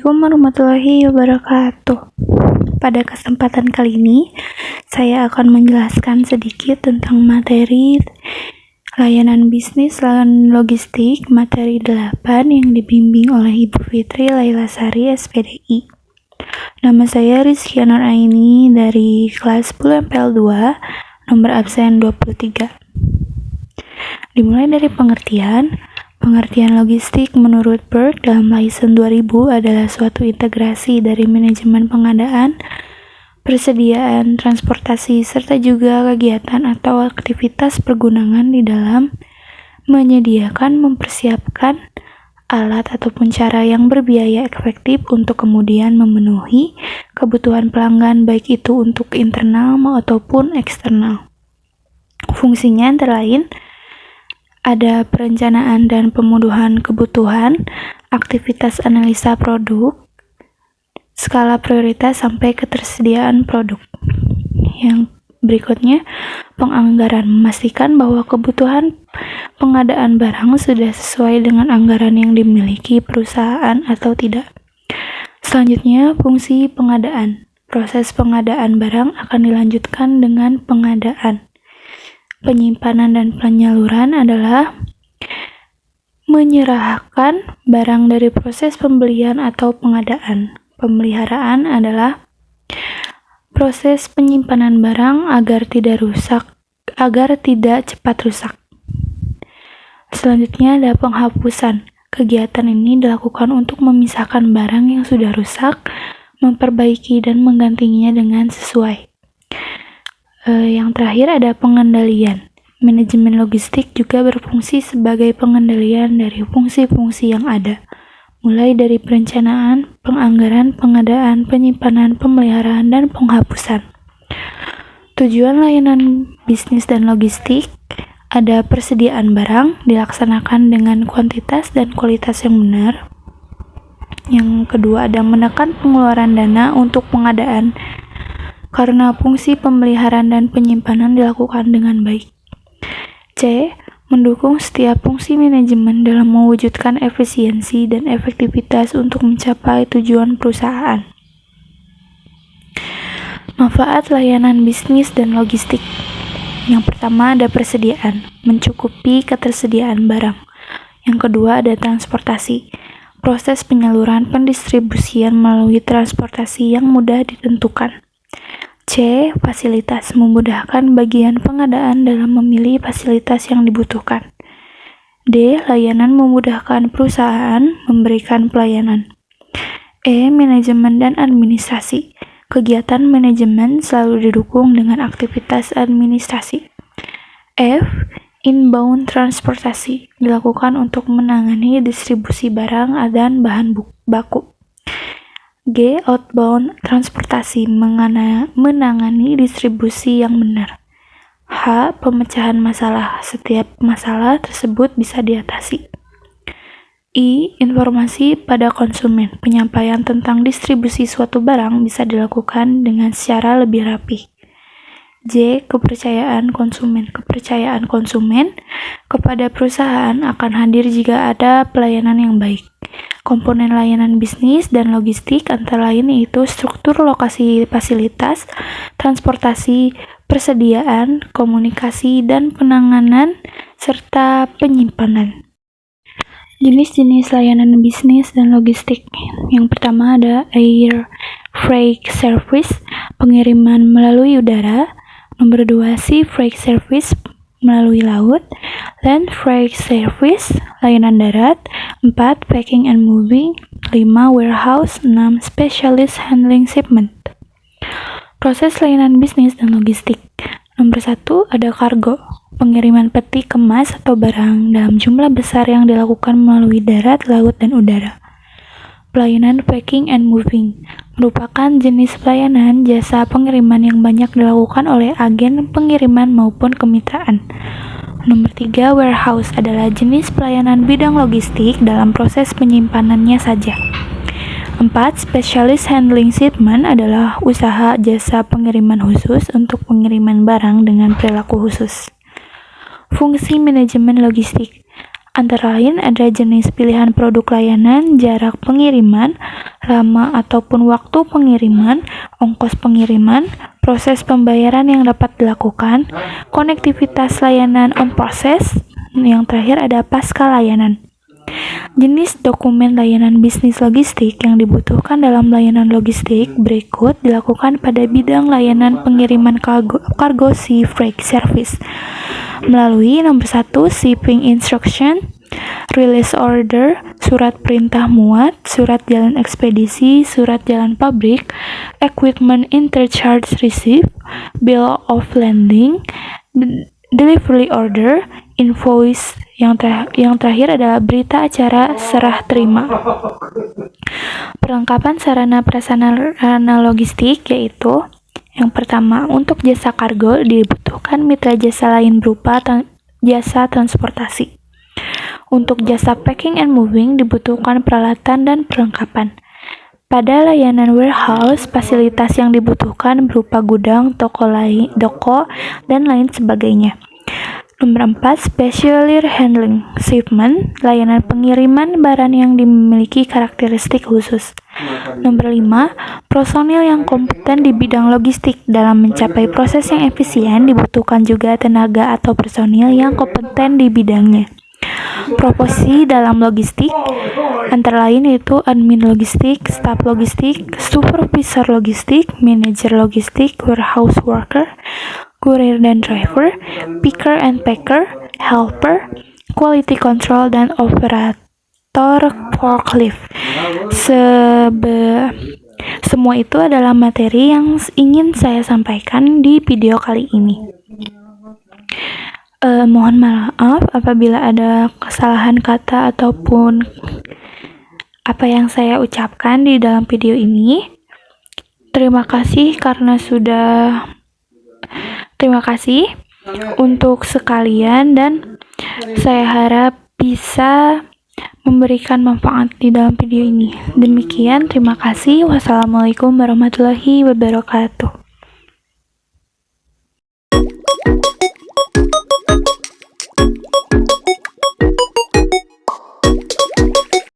Assalamualaikum warahmatullahi wabarakatuh. Pada kesempatan kali ini, saya akan menjelaskan sedikit tentang materi layanan bisnis dan logistik materi 8 yang dibimbing oleh Ibu Fitri Lailasari SPDI. Nama saya Rizky Nur Aini dari kelas 10 MPL 2, nomor absen 23. Dimulai dari pengertian logistik menurut Berg dalam License 2000 adalah suatu integrasi dari manajemen pengadaan, persediaan, transportasi, serta juga kegiatan atau aktivitas pergunangan di dalam menyediakan, mempersiapkan alat ataupun cara yang berbiaya efektif untuk kemudian memenuhi kebutuhan pelanggan baik itu untuk internal maupun eksternal. Fungsinya antara lain ada perencanaan dan pemenuhan kebutuhan, aktivitas analisa produk, skala prioritas sampai ketersediaan produk. Yang berikutnya, penganggaran memastikan bahwa kebutuhan pengadaan barang sudah sesuai dengan anggaran yang dimiliki perusahaan atau tidak. Selanjutnya, fungsi pengadaan. Proses pengadaan barang akan dilanjutkan dengan pengadaan. Penyimpanan dan penyaluran adalah menyerahkan barang dari proses pembelian atau pengadaan. Pemeliharaan adalah proses penyimpanan barang agar tidak cepat rusak. Selanjutnya ada penghapusan. Kegiatan ini dilakukan untuk memisahkan barang yang sudah rusak, memperbaiki dan menggantinya dengan sesuai. Yang terakhir ada pengendalian. Manajemen logistik juga berfungsi sebagai pengendalian dari fungsi-fungsi yang ada, mulai dari perencanaan, penganggaran, pengadaan, penyimpanan, pemeliharaan, dan penghapusan. Tujuan layanan bisnis dan logistik ada persediaan barang dilaksanakan dengan kuantitas dan kualitas yang benar. Yang kedua ada menekan pengeluaran dana untuk pengadaan karena fungsi pemeliharaan dan penyimpanan dilakukan dengan baik. C. Mendukung setiap fungsi manajemen dalam mewujudkan efisiensi dan efektivitas untuk mencapai tujuan perusahaan. Manfaat layanan bisnis dan logistik. Yang pertama ada persediaan, mencukupi ketersediaan barang. Yang kedua ada transportasi, proses penyaluran pendistribusian melalui transportasi yang mudah ditentukan. C. Fasilitas, memudahkan bagian pengadaan dalam memilih fasilitas yang dibutuhkan. D. Layanan, memudahkan perusahaan memberikan pelayanan. E. Manajemen dan administrasi, kegiatan manajemen selalu didukung dengan aktivitas administrasi. F. Inbound transportasi, dilakukan untuk menangani distribusi barang dan bahan baku. G. Outbound transportasi, menangani distribusi yang benar. H. Pemecahan masalah, setiap masalah tersebut bisa diatasi. I. Informasi pada konsumen, penyampaian tentang distribusi suatu barang bisa dilakukan dengan secara lebih rapi. J. Kepercayaan konsumen, kepercayaan konsumen kepada perusahaan akan hadir jika ada pelayanan yang baik. Komponen layanan bisnis dan logistik antara lain yaitu struktur lokasi fasilitas, transportasi, persediaan, komunikasi, dan penanganan, serta penyimpanan. Jenis-jenis layanan bisnis dan logistik. Yang pertama ada air freight service, pengiriman melalui udara. Nomor 2, sea freight service, melalui laut. Land freight service, layanan darat. 4. Packing and moving. 5. Warehouse. 6. Specialist handling shipment. Proses layanan bisnis dan logistik. Nomor 1 ada kargo, pengiriman peti kemas atau barang dalam jumlah besar yang dilakukan melalui darat, laut, dan udara. Pelayanan packing and moving merupakan jenis pelayanan jasa pengiriman yang banyak dilakukan oleh agen pengiriman maupun kemitraan. Nomor 3, warehouse adalah jenis pelayanan bidang logistik dalam proses penyimpanannya saja. 4. Specialist handling shipment adalah usaha jasa pengiriman khusus untuk pengiriman barang dengan perilaku khusus. Fungsi manajemen logistik Antara lain ada jenis pilihan produk layanan, jarak pengiriman, lama ataupun waktu pengiriman, ongkos pengiriman, proses pembayaran yang dapat dilakukan, konektivitas layanan on process, yang terakhir ada pasca layanan. Jenis dokumen layanan bisnis logistik yang dibutuhkan dalam layanan logistik berikut dilakukan pada bidang layanan pengiriman kargo sea freight service melalui nomor 1 shipping instruction, release order, surat perintah muat, surat jalan ekspedisi, surat jalan pabrik, equipment interchange receipt, bill of lading, delivery order, invoice. Yang terakhir adalah berita acara serah terima. Perlengkapan sarana prasarana logistik yaitu yang pertama, untuk jasa kargo dibutuhkan mitra jasa lain berupa jasa transportasi. Untuk jasa packing and moving dibutuhkan peralatan dan perlengkapan. Pada layanan warehouse, fasilitas yang dibutuhkan berupa gudang, toko, dan lain sebagainya. Nomor 4, specially handling shipment, layanan pengiriman barang yang dimiliki karakteristik khusus. Nomor 5, personil yang kompeten di bidang logistik. Dalam mencapai proses yang efisien, dibutuhkan juga tenaga atau personil yang kompeten di bidangnya. Profesi dalam logistik antara lain yaitu admin logistik, staf logistik, supervisor logistik, manajer logistik, warehouse worker, kurir dan driver, picker and packer, helper, quality control, dan operator forklift. Semua itu adalah materi yang ingin saya sampaikan di video kali ini. Mohon maaf apabila ada kesalahan kata ataupun apa yang saya ucapkan di dalam video ini. Terima kasih untuk sekalian, dan saya harap bisa memberikan manfaat di dalam video ini. Demikian, terima kasih. Wassalamualaikum warahmatullahi wabarakatuh.